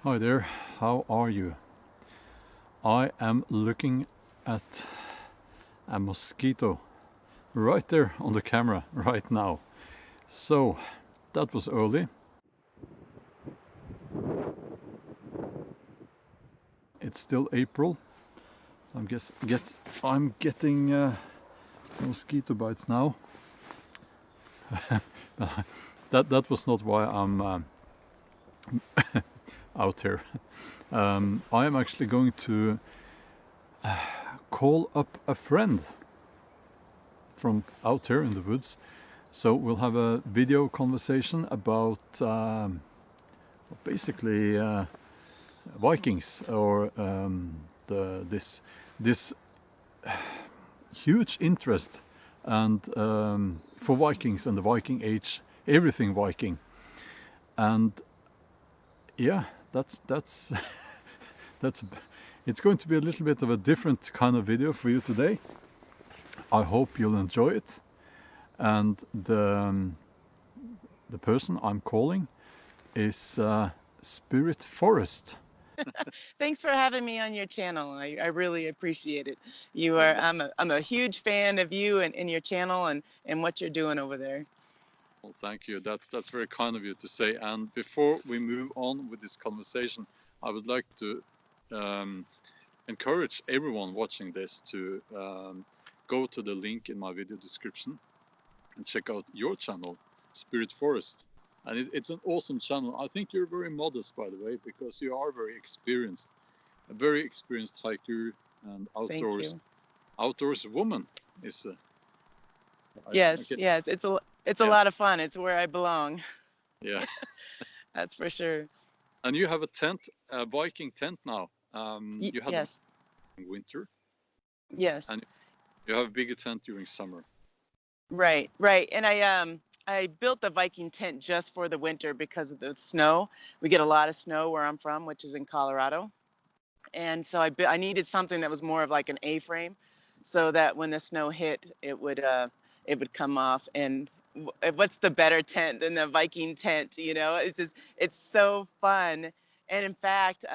Hi there, how are you? I am looking at a mosquito right there on the camera right now. So that was early. It's still April. I'm getting mosquito bites now. that was not why I'm out here. I am actually going to call up a friend from out here in the woods. So we'll have a video conversation about basically Vikings, or this huge interest and for Vikings and the Viking Age, everything Viking, and yeah, that's it's going to be a little bit of a different kind of video for you today. I hope you'll enjoy it, and the person I'm calling is Spirit Forest. Thanks for having me on your channel. I really appreciate it. I'm a huge fan of you and your channel and what you're doing over there. Well, thank you. That's very kind of you to say. And before we move on with this conversation, I would like to encourage everyone watching this to go to the link in my video description and check out your channel, Spirit Forest. And it's an awesome channel. I think you're very modest, by the way, because you are very experienced, a very experienced hiker and outdoors woman. Is yes. It's a lot of fun. It's where I belong. Yeah. That's for sure. And you have a tent, a Viking tent now. You had yes. in winter. Yes. And you have a bigger tent during summer. Right. And I built the Viking tent just for the winter because of the snow. We get a lot of snow where I'm from, which is in Colorado. And so I needed something that was more of like an A-frame, so that when the snow hit, it would come off. And what's the better tent than the Viking tent? You know, it's so fun. And in fact,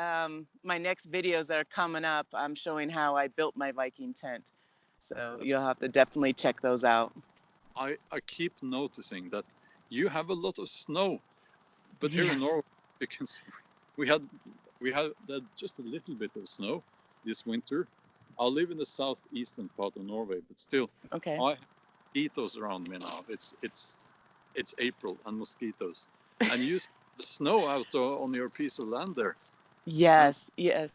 my next videos that are coming up, I'm showing how I built my Viking tent. So you'll have to definitely check those out. I keep noticing that you have a lot of snow, but here in Norway, you can see we had just a little bit of snow this winter. I live in the southeastern part of Norway, but still, okay. I have mosquitoes around me now. It's April and mosquitoes, and you see the snow out on your piece of land there. Yes. Yeah.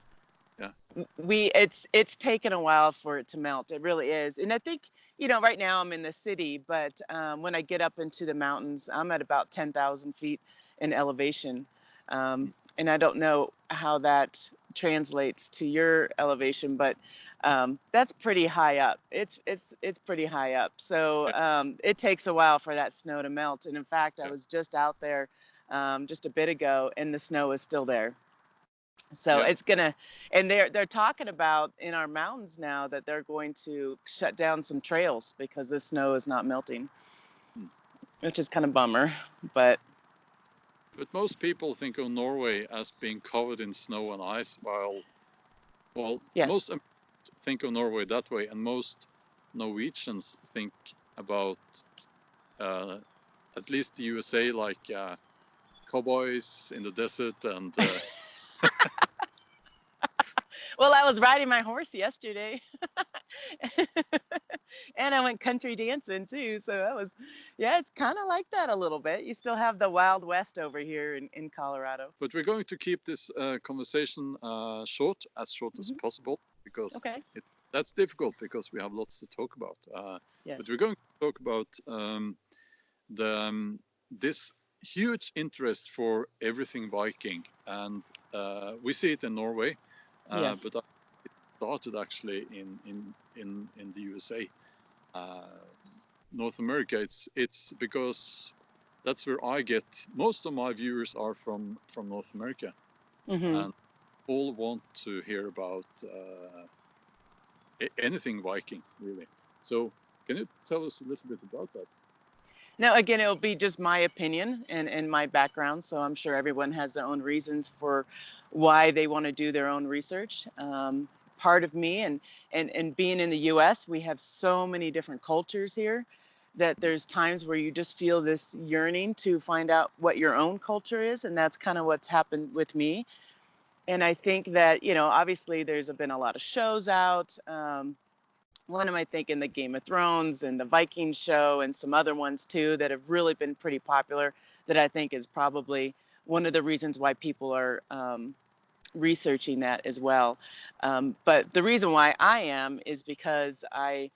It's taken a while for it to melt. It really is. And I think, right now I'm in the city, but when I get up into the mountains, I'm at about 10,000 feet in elevation. And I don't know how that translates to your elevation, but that's pretty high up. It's pretty high up. So it takes a while for that snow to melt. And in fact, I was just out there just a bit ago, and the snow is still there. So it's gonna, and they're talking about in our mountains now that they're going to shut down some trails because the snow is not melting, which is kind of bummer. But most people think of Norway as being covered in snow and ice, while most think of Norway that way, and most Norwegians think about at least the USA like cowboys in the desert and. Well, I was riding my horse yesterday and I went country dancing too. So that was, it's kind of like that a little bit. You still have the Wild West over here in Colorado. But we're going to keep this conversation short as possible, because that's difficult because we have lots to talk about. But we're going to talk about this huge interest for everything Viking, and we see it in Norway. But it started actually in the USA, North America. It's because that's where I get most of my viewers are from North America, and all want to hear about anything Viking, really. So can you tell us a little bit about that? Now, again, it'll be just my opinion and my background. So I'm sure everyone has their own reasons for why they want to do their own research. Part of me and being in the US, we have so many different cultures here that there's times where you just feel this yearning to find out what your own culture is. And that's kind of what's happened with me. And I think that, obviously there's been a lot of shows out. What am I thinking? The Game of Thrones and the Viking show and some other ones too that have really been pretty popular that I think is probably one of the reasons why people are researching that as well. But the reason why I am is because I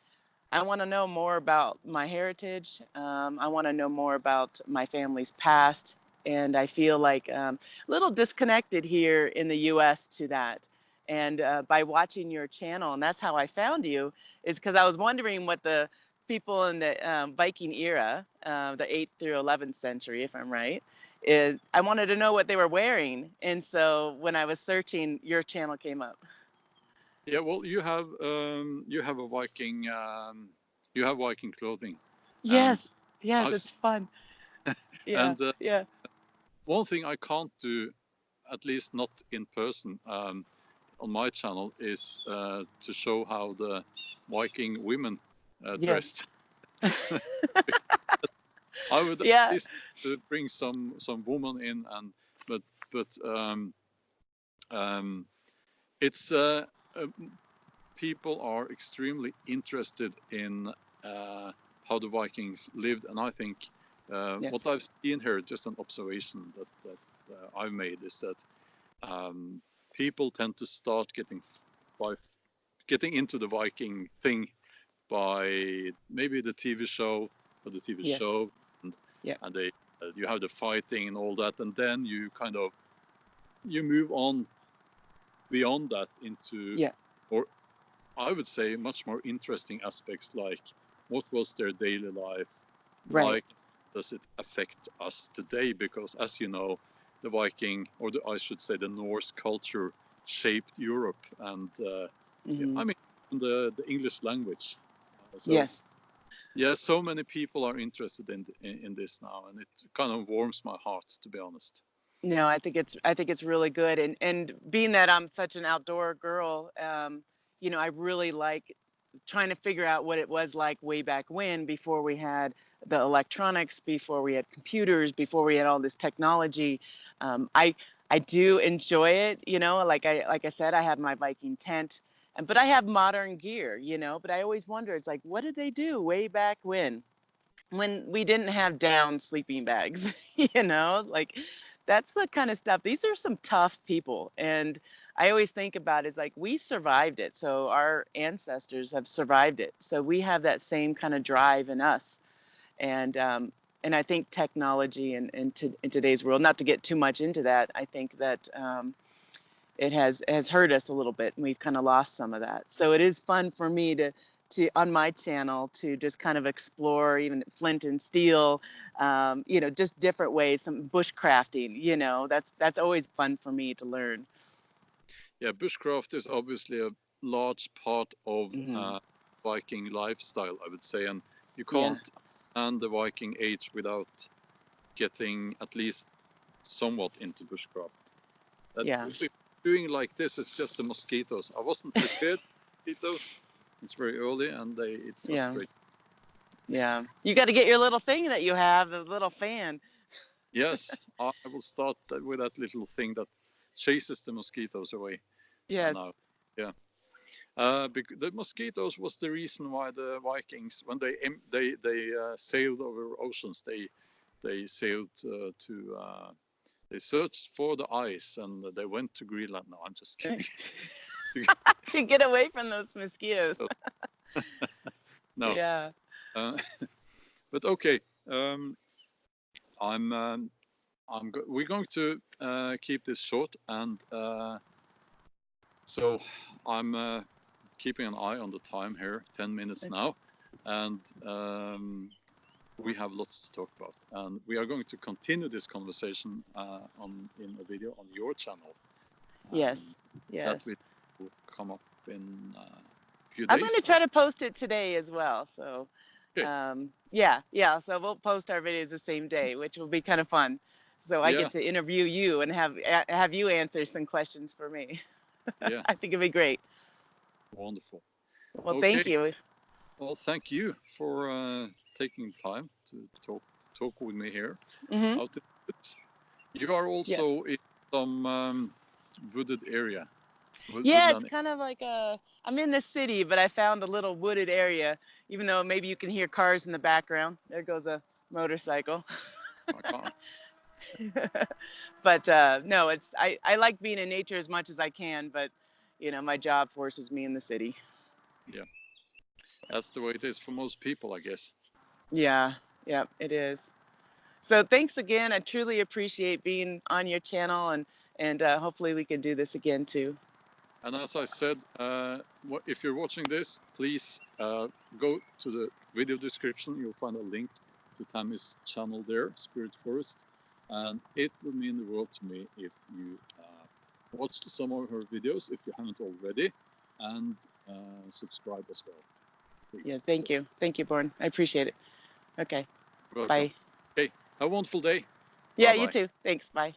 want to know more about my heritage. I want to know more about my family's past. And I feel like a little disconnected here in the US to that. And by watching your channel, and that's how I found you, is because I was wondering what the people in the Viking era, the 8th through 11th century, if I'm right, is I wanted to know what they were wearing. And so when I was searching, your channel came up. Yeah, well, you have a Viking you have Viking clothing. Yes, yes, I've it's fun. Yeah, and yeah. one thing I can't do, at least not in person, on my channel, is to show how the Viking women Yes. dressed. I would at Yeah, least bring some woman in, but it's people are extremely interested in how the Vikings lived, and I think yes, what I've seen here, just an observation that I've made, is that people tend to start getting into the Viking thing by maybe the TV show or the TV yes, show, and yeah, and they you have the fighting and all that, and then you kind of move on beyond that into, yeah, or I would say, much more interesting aspects, like what was their daily life right. like? Does it affect us today? Because, as you know, the Viking, or I should say the Norse culture, shaped Europe, and Hmm. I mean the English language. So Yes. yeah, so many people are interested in this now, and it kind of warms my heart, to be honest. No, I think it's really good. And being that I'm such an outdoor girl, I really like trying to figure out what it was like way back when, before we had the electronics, before we had computers, before we had all this technology. I do enjoy it, like I said, I have my Viking tent, but I have modern gear, but I always wonder, it's like, what did they do way back when we didn't have down sleeping bags, like that's the kind of stuff. These are some tough people. And I always think about, is like, we survived it. So our ancestors have survived it. So we have that same kind of drive in us. And I think technology in today's world, not to get too much into that, I think that it has hurt us a little bit, and we've kind of lost some of that. So it is fun for me to on my channel to just kind of explore even flint and steel, just different ways, some bushcrafting. That's always fun for me to learn. Yeah, bushcraft is obviously a large part of Hmm. Viking lifestyle, I would say, and you Yeah, can't end the Viking age without getting at least somewhat into bushcraft. That yeah, if we're doing like this, it's just the mosquitoes. I wasn't prepared for mosquitoes. It's very early, and it yeah, frustrates. yeah. You got to get your little thing that you have, the little fan. Yes, I will start with that little thing that chases the mosquitoes away. Yes. Now, yeah. The mosquitoes was the reason why the Vikings, when they sailed over oceans, they sailed they searched for the ice, and they went to Greenland. No, I'm just kidding. To get away from those mosquitoes. No, Yeah. uh, but okay. I'm we're going to keep this short, and so I'm keeping an eye on the time here. 10 minutes now, and we have lots to talk about, and we are going to continue this conversation in a video on your channel. Yes. That Yes. will come up in a few I'm going to days. try to post it today as well. So, Okay. Yeah. So we'll post our videos the same day, which will be kind of fun. So I Yeah. get to interview you and have you answer some questions for me. Yeah. I think it'd be great. Wonderful. Well, Okay. thank you. Well, thank you for taking time to talk with me here Hmm. out in the woods. You are Yes. also in some wooded area. Yeah, it's Woodland. kind of like I'm in the city, but I found a little wooded area, even though maybe you can hear cars in the background. There goes a motorcycle. Okay. But no, I like being in nature as much as I can, but my job forces me in the city. Yeah, that's the way it is for most people, I guess. Yeah, it is. So thanks again. I truly appreciate being on your channel, and hopefully we can do this again too. And as I said, if you're watching this, please go to the video description. You'll find a link to Tammy's channel there, Spirit Forest. And it would mean the world to me if you watched some of her videos, if you haven't already, and subscribe as well, please. Yeah, thank you. Thank you, Bjorn. I appreciate it. Okay, Welcome. bye. Okay, have a wonderful day. Yeah, Bye-bye. you too. Thanks, bye.